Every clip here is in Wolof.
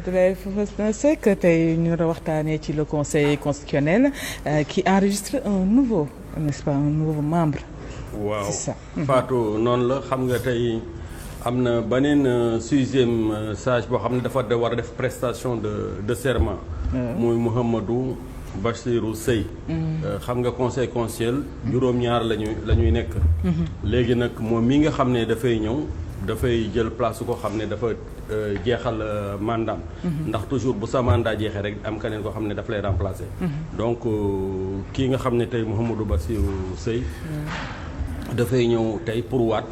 Abdoulaye Fofana Seck tey ñu war a waxtaanee ci le conseil constitutionnel qui enregistre un nouveau n'est-ce pas un nouveau membre. waaw c'est ça. Fatou noonu la xam nga tey am na beneen sixième sage boo xam ne dafa war a def prestation de serment. muy Mouhamadou Bassirou Seye. xam nga conseil constitutionnel juróom-ñaar la ñuy nekk. léegi nag moom mi nga xam ne dafay ñëw dafay jël place ko xam ne dafa jeexal mandaam. ndax toujours bu sa mandat jeexee rek am keneen koo xam ne daf lay remplacer. donc kii nga xam ne tey Mouhamadou Bassirou Seye. dafay ñëw tey pour waat.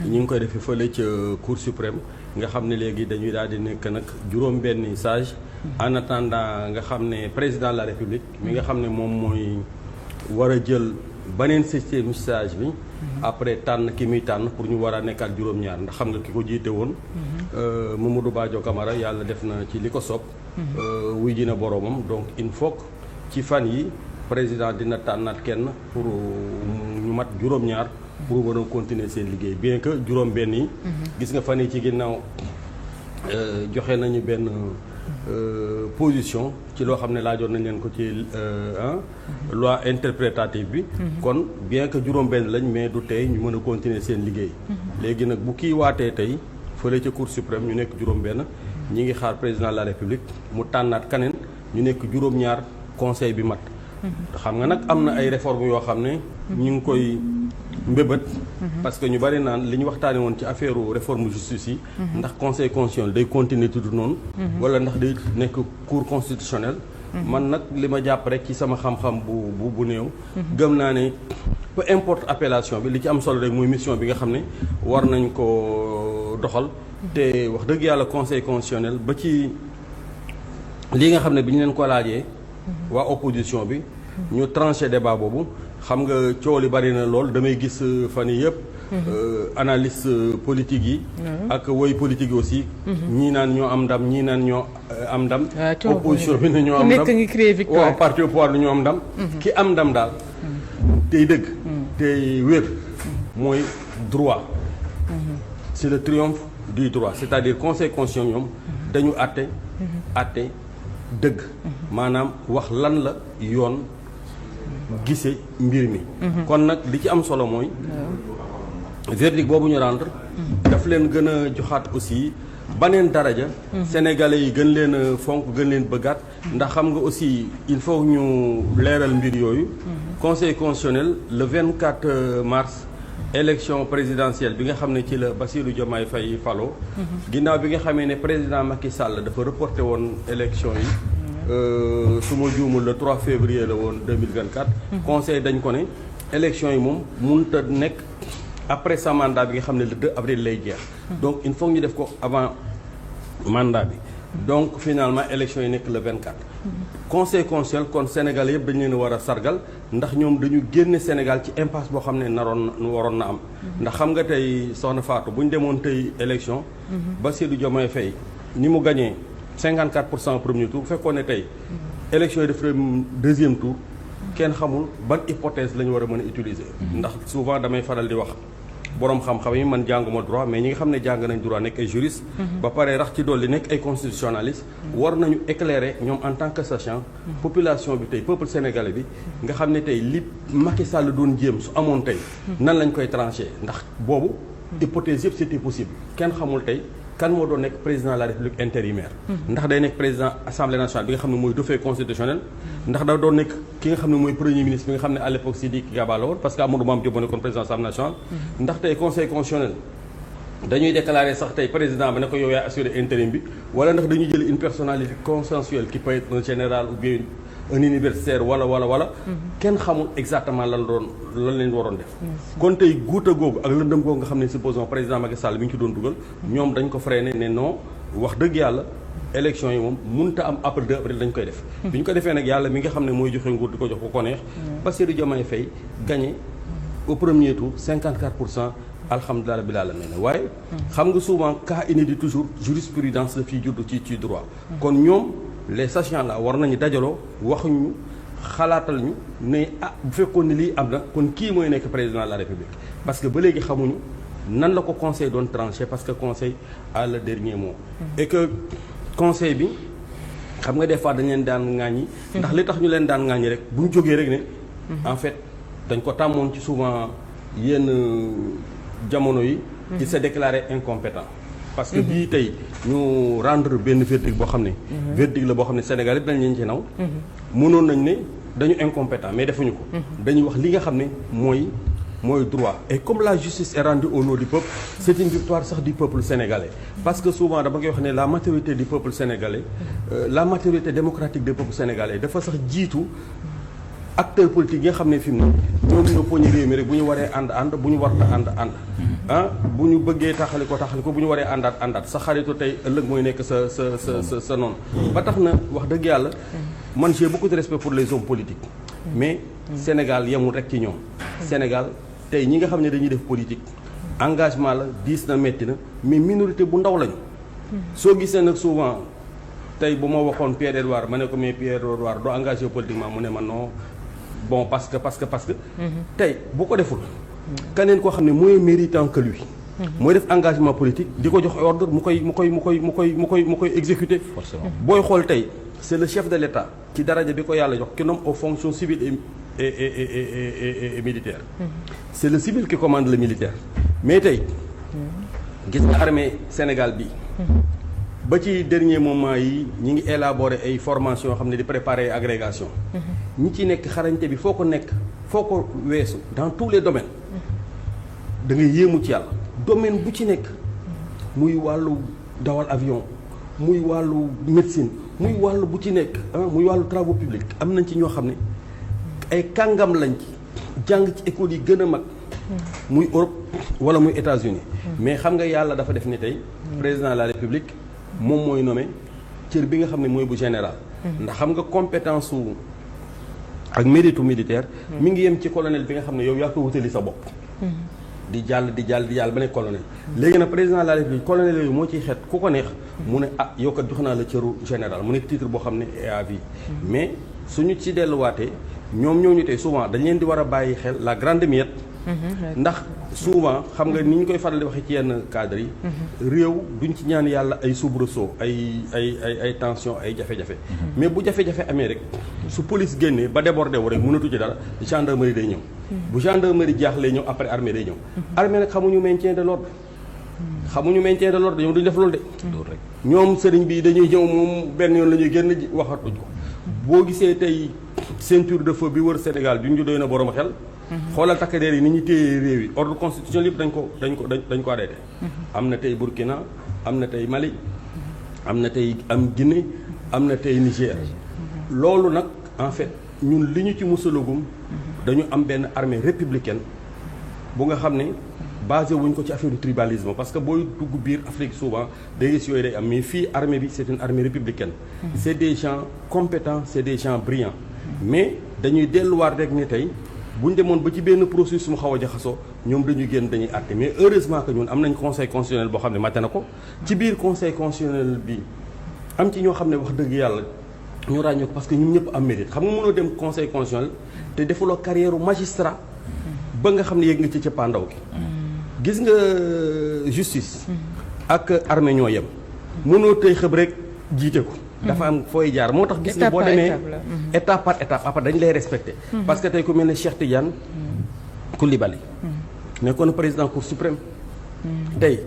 ñu ngi koy defee fële ca cour suprême nga xam ne léegi dañuy daal di nekk nag juróom-benni sage. en attendant nga xam ne président de la république mi nga xam ne moom mooy war a jël beneen septième sage bi. après tànn ki muy tànn pour ñu war a nekkaat juróom-ñaar ndax xam nga ki ko jiite woon. Mamadou Badio Camara yàlla def na ci li ko sopp wuy ji na boroomam donc il faut que ci fan yi président dina tànnaat kenn pour ñu mat juróom-ñaar. pour mën a continuer seen liggéey bien que juróom-benn yi. gis nga fan yi ci ginnaaw joxe nañu benn. position ci loo xam ne laajoon nañ leen ko ci loi interprétative bi. kon bien que juróom-benn lañ mais du tey ñu mën a continuer seen liggéey. léegi nag bu kii waatee tey fële ca cour suprême ñu nekk juróom-benn ñi ngi xaar président de la république mu tànnaat kaneen ñu nekk juróom-ñaar conseil bi mat. xam nga nag am na ay réformes yoo xam ne ñu ngi koy mbébét. parce que ñu bari naan li ñu waxtaanee woon ci affaire réforme justice yi. ndax conseil constitutionnel day continuer tudd noonu. wala ndax day nekk cour constitutionnel. man nag li ma jàpp rek ci sama xam-xam bu néew. gëm naa ne peu importe appellation bi li ci am solo rek mooy mission bi nga xam ne war nañ ko doxal. te wax dëgg yàlla conseil constitutionnel ba ci li nga xam ne bi ñu leen ko laajee. waa opposition bi. ñu tranché débat boobu. xam nga coow li bari na lool damay gis fan yii yëpp. analyste politique yi. ak woy politique yi aussi. ñii naan ñoo am ndam ñii naan ñoo am ndam. opposition bi ne ñoo am ndam waaw parti au pouvoir ñoo am ndam. ki am ndam daal. tey dëgg. tey wér mooy droit. c'est le triomphe du droit c'est-à-dire conseil constitutionnel ñoom dañu àtte dëgg. maanaam wax lan la yoon. gisee mbir mi. kon nag li ci am solo mooy. verdict boobu ñu rendre. daf leen gën a joxaat aussi baneen daraja. sénégalais yi gën leen a fonk gën leen bëggaat. ndax xam nga aussi il faut ñu leeral mbir yooyu. conseil constitutionnel le 24 mars. élection présidentielle bi nga xam ne ci la Bassirou Diomaye Faye falo. ginnaaw bi nga xamee ne président Macky Sall dafa reporté woon élection yi. su ma juumul le 3 février la woon 2024. conseil dañ ko ne élection yi moom mënut a nekk après sa mandat bi nga xam ne le 2 avril lay jeex. donc il faut ñu def ko avant mandat bi. donc finalement élection yi nekk le 24. conseil constitutionnel kon Sénégal yëpp dañu leen war a sargal ndax ñoom dañu génne Sénégal ci impasse boo xam ne waroon na am. ndax xam nga tey soxna Fatou bu ñu demoon tey élection. Bassirou Diomaye Faye ni mu gagné. 54% au premier tour bu fekkoon ne tey élection yi def deuxième tour kenn xamul ban hypothèse la ñu war a mën a utiliser. ndax souvent damay faral di wax borom xam-xam yi man jànguma droit mais ñi nga xam ne jàng nañ droit nekk ay juriste. ba pare rax ci dolli nekk ay constitutionnaliste. war nañu éclairer ñoom en tant que sachant. population bi tey peuple sénégalais bi nga xam ne tey li Macky Sall doon jéem su amoon tey. nan lañ koy trancher ndax boobu hypothèse yëpp c'était possible kenn xamul tey. kan moo doon nekk président de la république intérimaire. ndax day nekk président assemblée nationale bi nga xam ne mooy dauphin constitutionnel. ndax da doon nekk ki nga xam ne mooy premier ministre bi nga xam ne à l'époque Sidiki Kaba la woon parce que Amadou Mame Diop moo nekkoon président assemblée nationale. ndax tey conseil constitutionnel dañuy déclarer sax tey président bi ne ko yow yaay assurer intérim bi wala ndax dañuy jël une personnalité consensuelle qui peut être un général ou bien un universitaire wala. kenn xamul exactement lan leen waroon def. kon tey guuta googu ak lëndëm googu nga xam ne supposons président Macky Sall mi ngi ci doon dugal. ñoom dañ ko freiné ne non wax dëgg yàlla élection yi moom mënut a am après 2 avril dañ koy def. bi ñu ko defee nag yàlla mi nga xam ne mooy joxe nguur di ko jox ko neex. Bassirou Diomaye Faye gagné au premier tour 54%. alhamdulilah rabbil alamin waaye. xam nga souvent cas inédit toujours jurisprudence la fiy judd ci droit. kon ñoom. les sachants là war nañu dajaloo waxuñu xalaatal ñu ne bu fekkoon ne lii am na kon kii mooy nekk président de la république parce que ba léegi xamuñu nan la ko conseil doon tranché parce que conseil a le dernier mot. et que conseil bi xam nga des fois dañ leen daan ŋaañi. ndax li tax ñu leen daan ŋaañi rek bu ñu jógee rek ne. en fait dañ ko tàmmoon ci souvent yenn jamono yi. il s'est déclaré incompétent. parce que bii tey ñu rendre benn verdict boo xam ne. verdict la boo xam ne Sénégal yëpp dañ leen ci naw. mënoon nañ ne dañu incompétent mais defuñu ko. dañuy wax li nga xam ne mooy droit et comme la justice est rendue au nom du peuple c'est une victoire sax du peuple sénégalais. parce que souvent dama koy wax ne la maturité du peuple sénégalais la maturité démocratique du peuple sénégalais dafa sax jiitu. acteurs politiques yi nga xam ne fi mu ne ñoom ñoo poñi réew mi rek bu ñu waree ànd bu ñu warta ànd bu ñu bëggee taxali ko bu ñu waree àndaat sa xaritu tey ëllëg mooy nekk sa noonu ba tax na wax dëgg yàlla man j'ai beaucoup de respect pour les hommes politiques mais Sénégal yemul rek ci ñoom Sénégal tey ñi nga xam ne dañuy def politique engagement la diis na metti na mais minorité bu ndaw lañu soo gisee nag souvent tey bu ma waxoon Pierre Edouard ma ne ko mais Pierre Edouard doo engagé politiquement mu ne ma non bon parce que tey bu ko deful keneen koo xam ne mooy méritant que lui mooy def engagement politique di ko jox ordre mu koy exécuter booy xool tey c'est le chef de l'État ci daraja bi ko yàlla jox ki nomme aux fonctions civiles et militaires c'est le civil qui commande le militaire mais tey gis nga armée Sénégal bi ba ci dernier moment yi ñi ngi élaborer ay formation yoo xam ne di préparer agrégation ñi ci nekk xarañte bi foo ko weesu dans tous les domaines da ngay yéemu ci yàlla domaine bu ci nekk muy wàllu dawal avion muy wàllu médecine muy wàllu bu ci nekk muy wàllu travaux publics am nañ ci ñoo xam ne ay kàngam lañ ci jàng ci école yi gën a mag muy Europe wala muy États-Unis mais xam nga yàlla dafa def ni tey président de la République moom mooy nommé cër bi nga xam ne mooy bu général ndax xam nga compétence su ak mérite militaire mi ngi yem ci colonel bi nga xam ne yow yaa ko wutali sa bopp di jàll ba nekk colonel léegi nag président de la République colonel yooyu moo ciy xeet ku ko neex mu ne yow kat jox naa la cëru général mu nekk titre boo xam ne est à vie mais suñu ci delluwaatee ñoom ñooñu tey souvent dañ leen di war a bàyyi xel la grande miette ndax souvent xam nga ni ñu koy faral di waxee ci yenn cadre yi réew duñ ci ñaan yàlla ay soubresaut ay tension ay jafe-jafe mais bu jafe-jafe amee rek su police génnee ba débordé wu rek mënatu ci dara gendarmerie day ñëw bu gendarmerie jaaxlee ñëw après armée day ñëw armée nag xamuñu maintien de l'ordre ñoom duñ def loolu de ñoom sëriñ bi dañuy ñëw moom benn yoon la ñuy génn waxatuñ ko boo gisee tey ceinture de feu bi wër Sénégal bi ñu doy na borom xel xoolal takk der yi ni ñu téye réew yi ordre constitutionnel yëpp dañ ko arrêté am na tey Burkina am na tey Mali am na tey Guinée am na tey Niger loolu nag en fait ñun li ñu ci musalagum dañu am benn armée républicaine bu nga xam ne basé wuñ ko ci affaire du tribalisme parce que booy dugg biir Afrique souvent day gis yooyu day am mais fii armée bi c'est une armée républicaine c'est des gens compétents c'est des gens brillants mais dañuy delluwaat rek ne tey bu ñu demoon ba ci benn processus mu xaw a jaxasoo ñoom dañuy génn dañuy àtte mais heureusement que ñun am nañ conseil constitutionnel boo xam ne mate na ko ci biir conseil constitutionnel bi am ci ñoo xam ne wax dëgg yàlla ñu ràññoo ko parce que ñun ñëpp am mérite xam nga mënoo dem conseil constitutionnel te defuloo carrière magistrat ba nga xam ne yegg nga ci cëppaandaw gi gis nga justice ak armée ñoo yem mënoo tey xëb rek jiite ko dafa am fooy jaar moo tax gis nga boo demee étape par étape après dañ lay respecté parce que tey ku mel ne Cheikh Tidiane Coulibaly nekkoon président cour suprême tey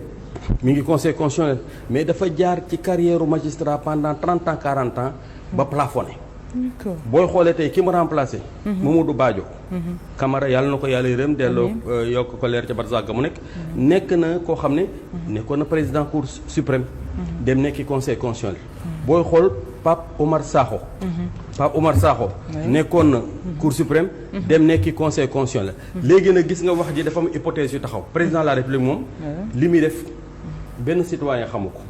mi ngi conseil constitutionnel mais dafa jaar ci carrière magistrat pendant 30 ans 40 ans ba plafonné booy xoolee tey ki mu remplacé Mamadou Badio Camara yàlla na ko yàlla yërëm delloo yokk ko leer ca barzak mu nekk na koo xam ne nekkoon na président cour suprême dem nekki conseil constitutionnel booy xool Pape Omar Sakho nekkoon na cour suprême dem nekki conseil constitutionnel léegi nag gis nga wax ji dafa am hypothèse yu taxaw président de la république moom li muy def benn citoyen xamu ko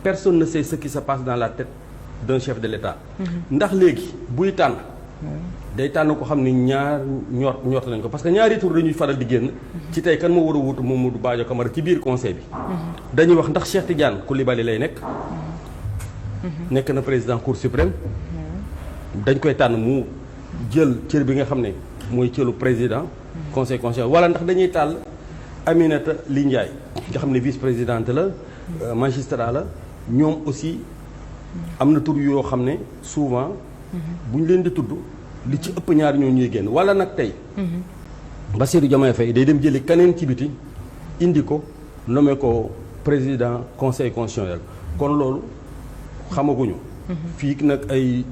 personne ne sait ce qui se passe dans la tête d'un chef de l'État ndax léegi buy tànn day tànn ko xam ni ñaar ñort nañ ko parce que ñaari tur dañuy faral di génn ci tey kan moo war a wutu Mamadou Badio Camara ci biir conseil bi dañuy wax ndax Cheikh Tidiane Coulibaly lay nekk na président cour suprême dañ koy tànn mu jël cër bi nga xam ne mooy cëru président conseil constitutionnel wala ndax dañuy tàll Aminata Ly Ndiaye nga xam ne vice présidente la magistrat la ñoom aussi am na tur yoo xam ne souvent bu ñu leen di tudd li ci ëpp ñaar ñoo ñuy génn wala nag tey Bassirou Diomaye Faye day dem jëli keneen ci biti indi ko nommé ko président conseil constitutionnel kon loolu xamaguñu fii nag ay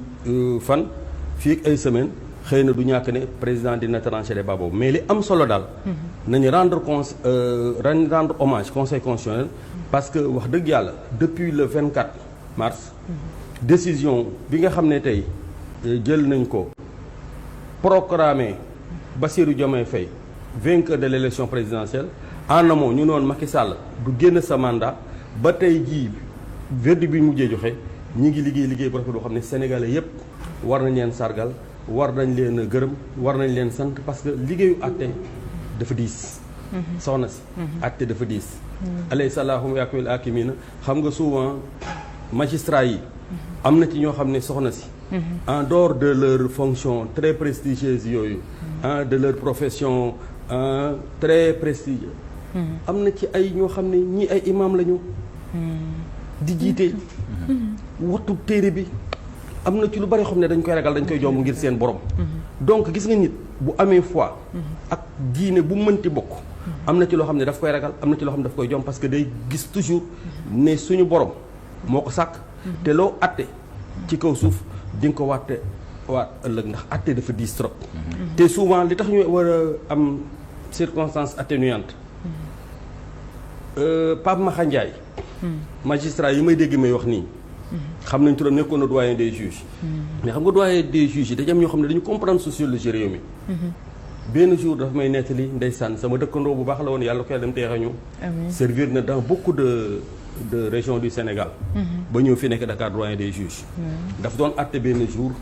fan fii ay semaine xëy na du ñàkk ne président dina tranché débat boobu mais li am solo daal nañu rendre hommage conseil constitutionnel parce que wax dëgg yàlla depuis le 24 mars décision bi nga xam ne tey jël nañ ko proclamer Bassirou Diomaye Faye vainqueur de l'élection présidentielle en amont ñu noon Macky Sall du génn sa mandat ba tey jii verdict bi mujjee joxe ñi ngi liggéey bu rafet boo xam ne sénégalais yépp war nañ leen sargal war nañ leen gërëm war nañ leen sant parce que liggéeyu àtte dafa diis soxna si àtte dafa diis alay salahum yakwil akimina xam nga souvent magistrats yi am na ci ñoo xam ne soxna si en dehors de leur fonction très prestigieuse yooyu de leur profession très prestigieuse am na ci ay ñoo xam ne ñii ay imam lañu di jiite wattu téere bi am na ci lu bari xam ne dañ koy ragal dañ koy jomb ngir seen borom donc gis nga nit bu amee foi ak diine bu mënti bokk am na ci loo xam ne daf koy ragal am na ci loo xam ne daf koy jomb parce que day gis toujours ne suñu borom moo ko sàkk te loo atte ci kaw suuf di nga ko waat ëllëg ndax atte dafa diis trop te souvent li tax ñu war a am circonstance atténuante Pape Maxa Ndiaye magistrat yi may dégg may wax nii xam nañ turam nekkoon na doyen des juges mais xam nga doyen des juges yi dañu am ñoo xam ne dañu comprendre sociologie réew mi benn jour dafa may nettali ndeysaan sama dëkkandoo bu baax la woon yàlla ko yàlla dem teexañu servir na dans beaucoup de régions du Sénégal ba ñëw fi nekk Dakar doyen des juges dafa doon àtte benn jour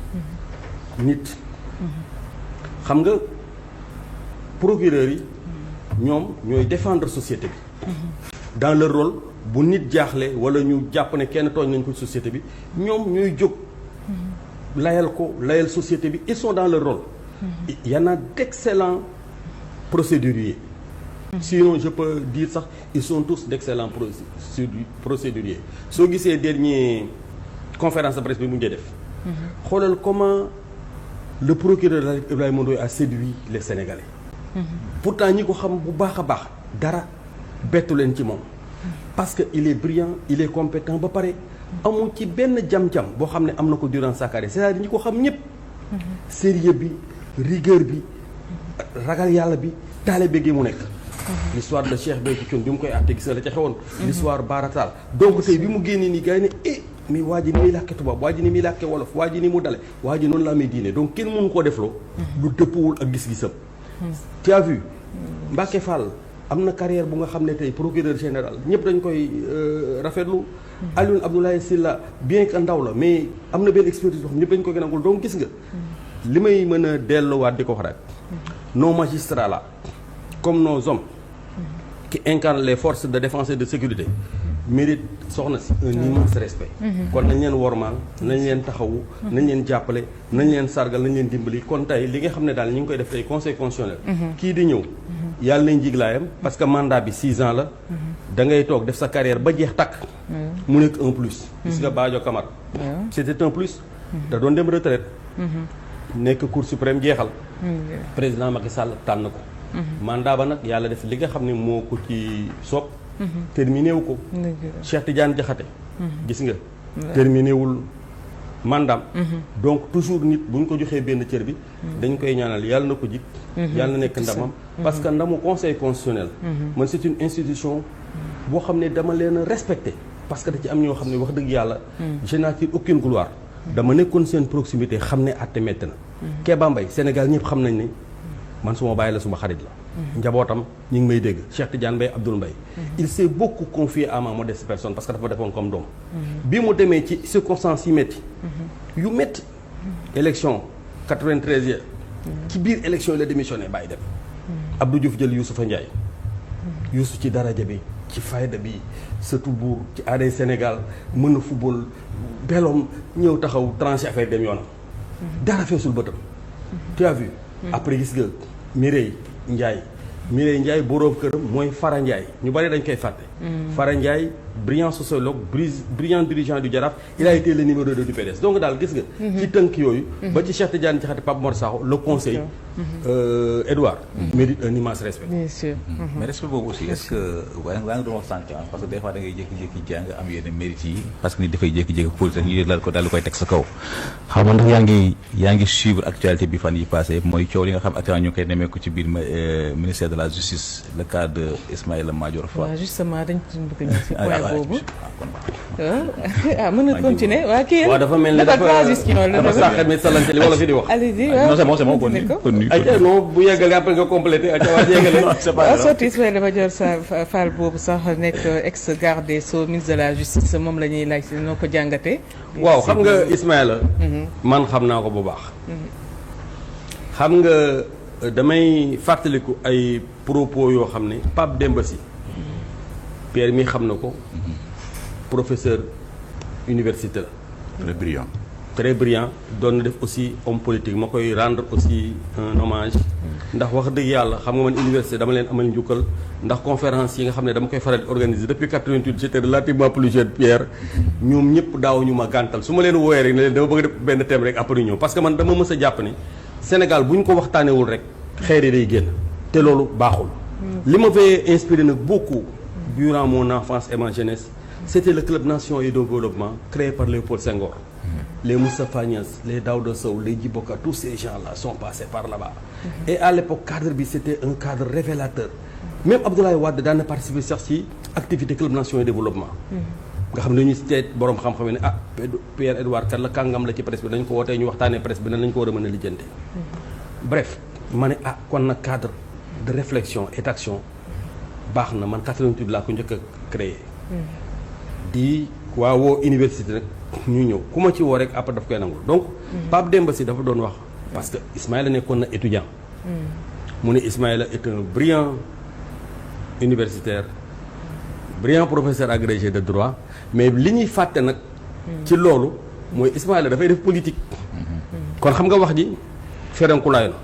nit xam nga procureur yi ñoom ñooy défendre société bi dans leur rôle bu nit jaaxle wala ñu jàpp ne kenn tooñ nañ ko société bi ñoom ñooy jóg layal société bi ils sont dans leur rôle il y en a d'excellents procéduriers sinon je peux dire sax ils sont tous d'excellents procéduriers soo gisee dernier conférence de presse bi mu njee def xoolal comment le procureur Ibrahima Ndoye a séduit les Sénégalais pourtant ñi ko xam bu baax a baax dara bettu leen ci moom parce que il est brillant il est compétent ba pare amul ci benn jam-jam boo xam ne am na ko durant sa carrière c'est-à-dire ñi ko xam ñëpp sérieux bi rigueur bi ragal yàlla bi taalibe gi mu nekk l'histoire de Cheikh Béthio Thioune bi mu koy àtte gis nga la ca xewoon l'histoire Baratal donc tey bi mu génnee nii gars yi ne mais waa ji ni muy làkke tubaab waa ji ni muy làkke wolof waa ji ni mu dale waa ji noonu la amee diine donc kenn mënu koo defloo lu dëppwul ak gis-gisam tu as vu Mbacké Fall am na carrière bu nga xam ne tey procureur général ñëpp dañ koy rafetlu Alioune Abdoulaye Sylla bien que ndaw la mais am na benn expertise boo xam ñëpp dañ koy gën a ngul donc gis nga li may mën a delluwaat di ko wax rek nos magistrats là comme nos hommes qui incarnent les forces de défense et de sécurité mérite soxna si un immense respect kon nañ leen wormaal nañ leen taxawu nañ leen jàppale nañ leen sargal nañ leen dimbali kon tey li nga xam ne daal ñu ngi koy def tey conseil constitutionnel kii di ñëw yàlla nañ jiglaayam parce que mandat bi 6 ans la da ngay toog def sa carrière ba jeex takk mu nekk un plus gis nga Badio Camara c'était un plus da doon dem retraite nekk cour suprême jeexal président Macky Sall tànn ko mandat ba nag yàlla def li nga xam ne moo ko ci soob terminé wu ko Cheikh Tidiane Diakhaté gis nga terminé wul mandam donc toujours nit bu ñu ko joxee benn cër bi dañ koy ñaanal yàlla na ko jik yàlla na nekk ndamam parce que ndamu conseil constitutionnel man c'est une institution boo xam ne dama leen a respecté parce que da ci am ñoo xam ne wax dëgg yàlla je n'en tire aucune gloire dama nekkoon seen proximité xam ne àtte métti na Kéba Mbaye Sénégal ñëpp xam nañ ne man suma bàyyi la suma xarit la njabootam ñu ngi may dégg Cheikh Tidiane Mbaye Abdoul Mbaye il s'est beaucoup confié à ma modeste personne parce que dafa defoon comme doom bi mu demee ci circonstances yi métti yu métti élection 93 ya ci biir élection yi la démissionné bàyyi dem Abdou Diouf jël Youssoufa Ndiaye Youssou ci daraja bi ci fayda bi surtout buur ci aaday Sénégal mën na football beloom ñëw taxaw tranché affaire dem yoonam dara feesul bëtam tu as vu après gis nga Mireille Ndiaye boroom këram mooy Fara Ndiaye ñu bari dañ koy fàtte Fara Ndiaye brillant sociologue brillant dirigeant du Jaraaf il a été le numéro 2 du PDS donc daal gis nga. ci tënk yooyu. ba ci Cheikh Tidiane Diakhaté Pape Mor Sakho le conseil. Edouard. mérite un immense respect. bien sûr. mais respect boobu aussi est-ce que waa nga doon wax sànq parce que des fois da ngay jékki-jékki jàng am yenn mérite yi parce que nit dafay jékki-jékki politique ñu daal di koy teg sa kaw. xam nga ndax yaa ngi suivre actualité bi fan yi passé mooy coow li nga xam actuellement ñu ngi koy nemmeeku ci biir ministère de la justice le cas de Ismaïla Madior Fall. waaw justement dañ ci bëgg ñu si point boobu. mën na continuer waa kii waaw dafa mel ni dafa sàqat mi salante li wala fi di wax. allez-y waaw non c'est bon non bu yeggalee après nga complété ak waa yeggalee. waaw sotti Ismaïla Madior Fall boobu sax nekk ex garde des Sceaux ministre de la justice moom la ñuy laaj si noo ko jàngatee. waaw xam nga Ismaïla man xam naa ko bu baax. xam nga damay fàttaliku ay propos yoo xam ne Pape Demba Sy Pierre mi xam na ko professeur université la. très brillant doon na def aussi homme politique ma koy rendre aussi un hommage ndax wax dëgg yàlla xam nga man université dama leen amal njukkal ndax conférence yi nga xam ne dama koy faral di organiser depuis 88 j'étais relativement plus jeune Pierre ñoom ñëpp daaw ñu ma gàntal su ma leen wooyee rek ne leen dama bëgg def benn thème rek après ñëw parce que man dama mës a jàpp ne Sénégal bu ñu ko waxtaanewul rek xeer yi day génn te loolu baaxul. li ma fay inspiré nag beaucoup durant mon enfance et ma jeunesse c'était le club Nation et Développement créé par Léopold Senghor. Les Moustapha Niasse, les Daouda Sow, les Djiboka, tous ces gens-là sont passés par là-bas. Et à l'époque cadre bi c'était un cadre révélateur. Même Abdoulaye Wade daan na participer sax ci activité club Nation et Développement. nga xam ne dañuy seet borom xam-xam ne Pierre Edouard kat la kàngam la ci presse bi dañ ko wootee ñu waxtaanee presse bi nan lañ ko war a mën a lijjante. Bref ma ne kon nag cadre de réflexion et d'action baax na man 88 laa ko njëkk a créé. di woo université nag ñu ñëw ku ma ci woo rek après daf koy nangul donc Pape Demba Sy dafa doon wax parce que Ismaïla nekkoon na étudiant mu ne Ismaïla est un brillant universitaire brillant professeur agrégé de droit mais li ñuy fàtte nag ci loolu mooy Ismaïla dafay def politique kon xam nga wax ji ferenkulaay la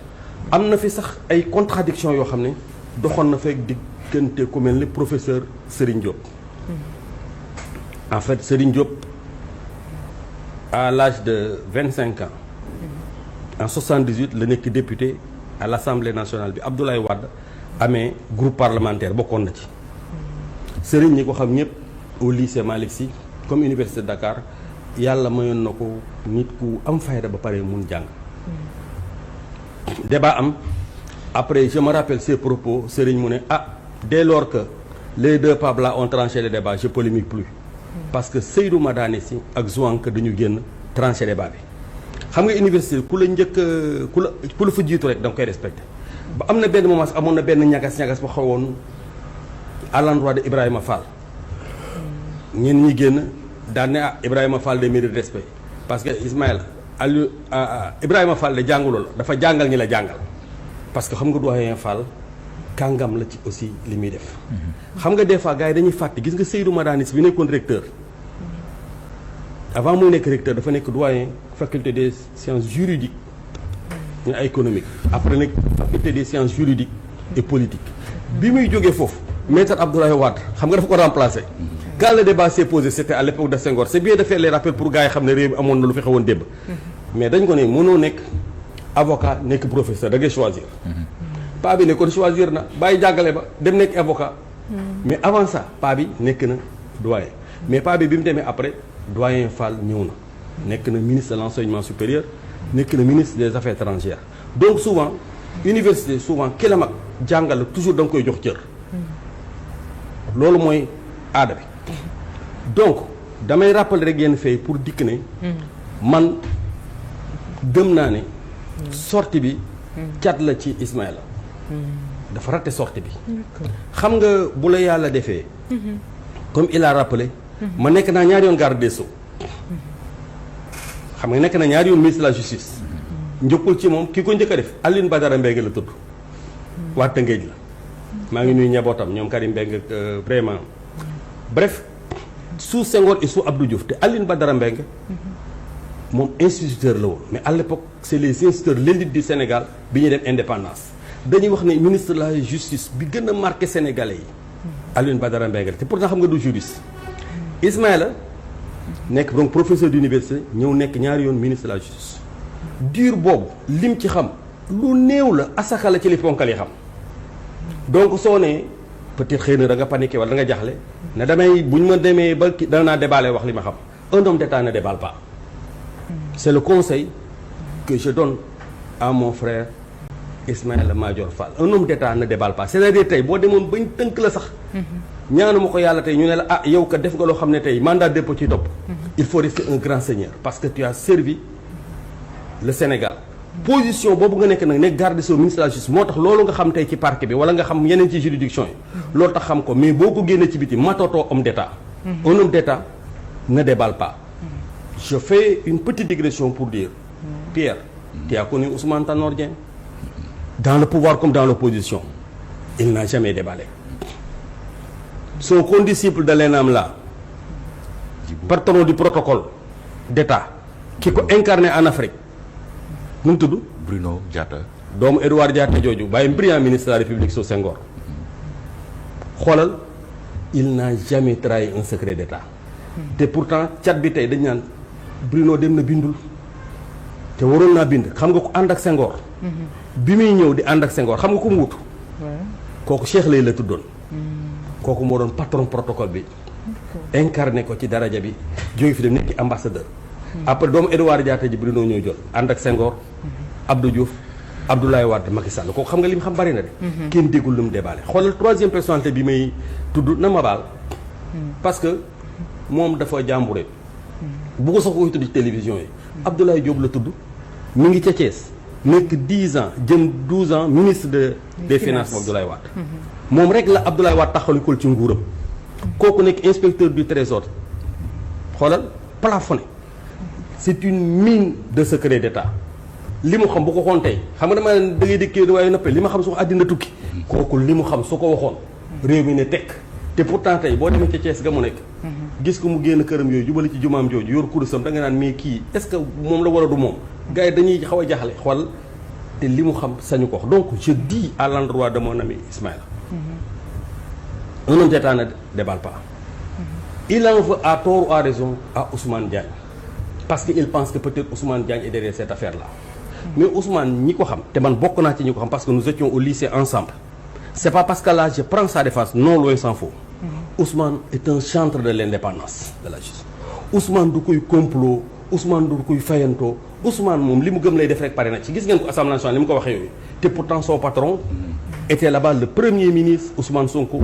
am na fi sax ay contradiction yoo xam ne doxoon na fekk diggante ku mel ni professeur Serigne Diop en fait Serigne Diop à l'âge de 25 ans en 78 la nekk député à l'Assemblée nationale bi Abdoulaye Wade amee groupe parlementaire bokkoon na ci Serigne ñi ko xam ñëpp au lycée Malick Sy comme université de Dakar yàlla mayoon na ko nit ku am fayda ba pare mun jàng débat am après je me rappelle ses propos Serigne mu ne dès lors que les deux Pape là ont tranché le débat je polémique plus parce que Seydou Madani Sy ak Zouank dañu génn tranché débat bi xam nga université ku la njëkk ku la fa jiitu rek da nga koy respecté ba am na benn moment sax amoon na benn ñagas-ñagas ba xawoon à l'endroit de Ibrahima Fall ñenn ñi génn daan ne Ibrahima Fall de mérite respect parce que Ismaïla Ibrahima Fall de jànguloo la dafa jàngal ñi la jàngal parce que xam nga doyen Fall kàngam la ci aussi li muy def xam nga des fois gars yi dañuy fàtte gis nga Seydou Madani Sy bi nekkoon recteur avant muy nekk recteur dafa nekk doyen faculté des sciences juridiques et économiques après nekk faculté des sciences juridiques et politiques bi muy jógee foofu maître Abdoulaye Wade xam nga dafa ko remplacer quand le débat s'est posé c'était à l'époque de Senghor c'est bien de faire les rappels pour gars yi xam ne réew mi amoon na lu fi xewoon démb mais dañ ko ne mënoo nekk avocat nekk professeur da ngay choisir paa bi ne kon choisir na bàyyi jàngale ba dem nekk avocat mais avant ça paa bi nekk na doyen mais paa bi mu demee après doyen Fall ñëw na nekk na ministre de l'enseignement supérieur nekk na ministre des affaires étrangères donc souvent université souvent ki la mag jàngal toujours da nga koy jox cër loolu mooy aada bi donc damay rappeler rek yenn fay pour dikk ne man gëm naa ne sortie bi cat la ci Ismaïla dafa raté sortie bi xam nga bu la yàlla defee comme il a rappelé ma nekk naa ñaari yoon garde des Sceaux xam nga nekk na ñaari yoon ministre de la justice njëkkul ci moom ki ko njëkk a def Alioune Badara Mbengue la tudd waa Tëngéej la maa ngi nuyu ñebootam ñoom Karim Mbengue vraiment bref sous Senghor et sous Abdou Diouf te Alioune Badara Mbengue moom instituteur la woon mais à l'époque c'est les instituteurs l'élite du Sénégal bi ñuy dem indépendance dañuy wax ne ministre de la justice bi gën a marqué sénégalais yi Alioune Badara Mbengue te pourtant xam nga du juriste Ismaïla nekk donc professeur d'université ñëw nekk ñaari yoon ministre de la justice dur boobu lim ci xam lu néew la asaka la ci li ponkal yi xam donc soo nee peut-être xëy na da nga paniqué wala da nga jaxle ne damay bu ñu ma demee ba danaa déballer wax li ma xam un homme d'État ne déballe pas c'est le conseil que je donne à mon frère Ismaïla Madior Fall un homme d'État ne déballe pas c'est-à-dire tey boo demoon bañ tënk la sax ñaanu ma ko yàlla tey ñu ne la ah yow kat def nga loo xam ne tey mandat de dépôt ci topp il faut rester un grand seigneur parce que tu as servi le Sénégal position boobu nga nekk nag nekk garde des Sceaux ministre de la justice moo tax loolu nga xam tey ci parquet bi wala nga xam yeneen ci juridiction yi loolu tax xam ko mais boo ko génnee ci biti matotoo homme d'État un homme d'État ne déballe pas je fais une petite digression pour dire Pierre tu as connu Ousmane Tanor Dieng dans le pouvoir comme dans l'opposition il n'a jamais déballé son condisciple de l'ENAM là patron du protocole d'État ki ko incarné en Afrique nu mu tudd Bruno Diatta doomu Edouard Diatta jooju bàyyi brillant ministre de la République sous Senghor xoolal il n'a jamais trahi un secret d'État te pourtant cat bi tey dañ naan Bruno dem na bindul te waroon naa bind xam nga ko ànd ak Senghor bi muy ñëw di ànd ak Senghor xam nga ko mu wutu kooku Cheikh Lay la tuddoon kooku moo doon patron protocole bi incarné ko ci daraja bi jóge fi dem nekk ambassadeur après doomu Edouard Diatta ji Bruno ñëw jot ànd ak Senghor Abdou Diouf Abdoulaye Wade Macky Sall kooku xam nga li mu xam bari na de kenn déggul lu mu déballe xoolal troisième personnalité bi may tudd na ma baal parce que moom dafa jàmbure bu ko sax koy tudd ci télévision yi Abdoulaye Diop la tudd mi ngi ca Thiès nekk 10 ans jëm 12 ans ministre des finances moom Abdoulaye Wade moom rek la Abdoulaye Wade taxalikol ci nguuram kooku nekk inspecteur du trésor xoolal plafonné c'est une mine de secret d'État li mu xam bu ko waxoon tey xam nga dama da ngay dëkkee waaye noppee li ma xam su ko àddina tukki kooku li mu xam su ko waxoon réew mi ne tekk te pourtant tey boo demee ca Thiès ga mu nekk gis ko mu génn këram yooyu jubali ci jumaam jooju yor kurusam da nga naan mais kii est-ce que moom la war a du moom gars yi dañuy xaw a jaaxle xool te li mu xam sañu ko wax donc je dis à l'endroit de mon ami Ismaïla un homme d'État ne déballe pas il en veut à tort ou à raison à Ousmane Diagne parce que il pense que peut-être Ousmane Diagne est derrière cette affaire là mais Ousmane ñi ko xam te man bokk naa ci ñi ko xam parce que nous étions au lycée ensemble c'est pas parce que là je prends sa défense non loin s'en faut Ousmane est un chantre de l'indépendance de la justice Ousmane du koy complot Ousmane du koy fayantoo Ousmane moom li mu gëm lay def rek pare na ci gis ngeen ko Assemblée nationale li mu ko waxee yooyu te pourtant son patron était là-bas le premier ministre Ousmane Sonko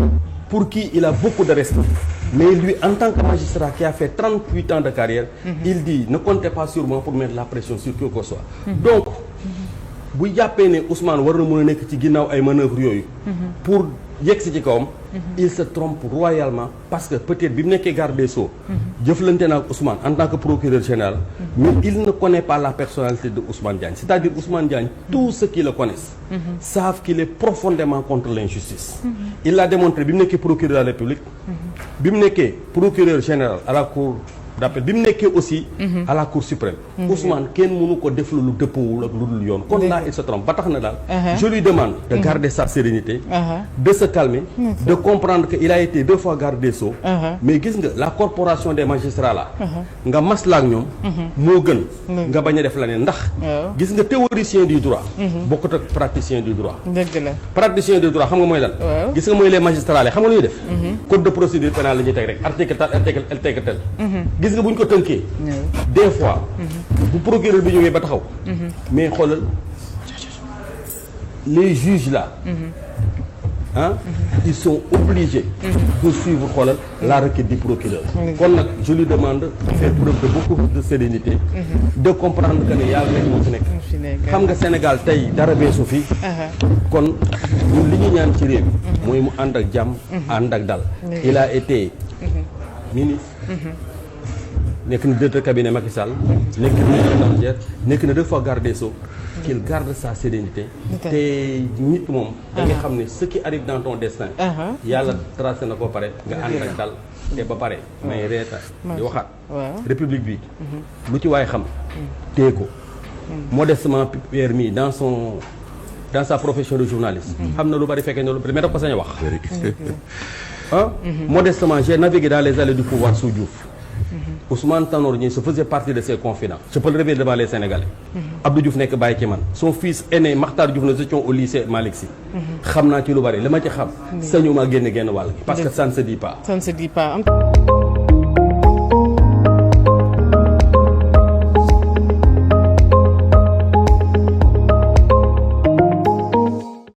pour qui il a beaucoup de respect mais lui en tant que magistrat qui a fait 38 ans de carrière il dit ne comptez pas sur moi pour mettre la pression sur qui que ce soit donc bu jàppee ne Ousmane war na mën a nekk ci ginnaaw ay manœuvres yooyu pour yegg si ci kawam il se trompe royalement parce que peut-être bi mu nekkee garde des Sceaux jëflante na ak Ousmane en tant que procureur général mais il ne connaît pas la personnalité de Ousmane Diagne c'est-à-dire Ousmane Diagne tous ceux qui le connaissent savent qu'il est profondément contre l'injustice il l'a démontré bi mu nekkee procureur de la République bi mu nekkee procureur général à la cour d'appel bi mu nekkee aussi à la cour suprême Ousmane kenn mënu ko def lu dëppoowul ak lu dul yoon kon là il se trompe ba tax na daal je lui demande de garder sa sérénité de se calmer de comprendre que il a été 2 fois garde des Sceaux mais gis nga la corporation des magistrats là nga maslaa ak ñoom moo gën nga bañ a def la ne ndax gis nga théoricien du droit bokkut ak praticien du droit dëgg la praticien du droit xam nga mooy lan gis nga mooy les magistrats xam nga lu ñuy def code de procédure pénale la ñuy teg rek article tel article tel gis nga bu ñu ko tënkee des fois bu procureur bi ñëwee ba taxaw mais xoolal les juges là ils sont obligés de suivre xoolal la requête du procureur kon nag je lui demande de faire preuve de beaucoup de sérénité de comprendre que ne yàlla rek moo fi nekk xam nga Sénégal tey dara beesu fi kon ñun li ñu ñaan ci réew mi mooy mu ànd ak jàmm ànd ak dal il a été ministre nekk na directeur cabinet Macky Sall nekk na ministre étrangère nekk na 2 fois garde des Sceaux qu'il garde sa sérénité te nit moom da nga xam ne ce qui arrive dans ton destin yàlla tracé na ko pare nga ànd ak dal te ba pare may reeta di waxaat république bi lu ci waaye xam téye ko modestement permis dans sa profession de journaliste xam na lu bari fekkee na lu bari mais daf ko sañ a wax Modestement, j'ai navigué dans les allées du pouvoir sous Diouf. Ousmane Tanor Dieng se faisait partie de ses confidents. Je peux le révéler devant les Sénégalais. Abdou Diouf nekk bàyyi ci man. Son fils aîné Makhtar Diouf, nous étions au lycée Malick Sy. xam naa ci lu bari li ma ci xam. sañu ma génn wàll gi parce que ça ne se dit pas. Ça ne se dit pas.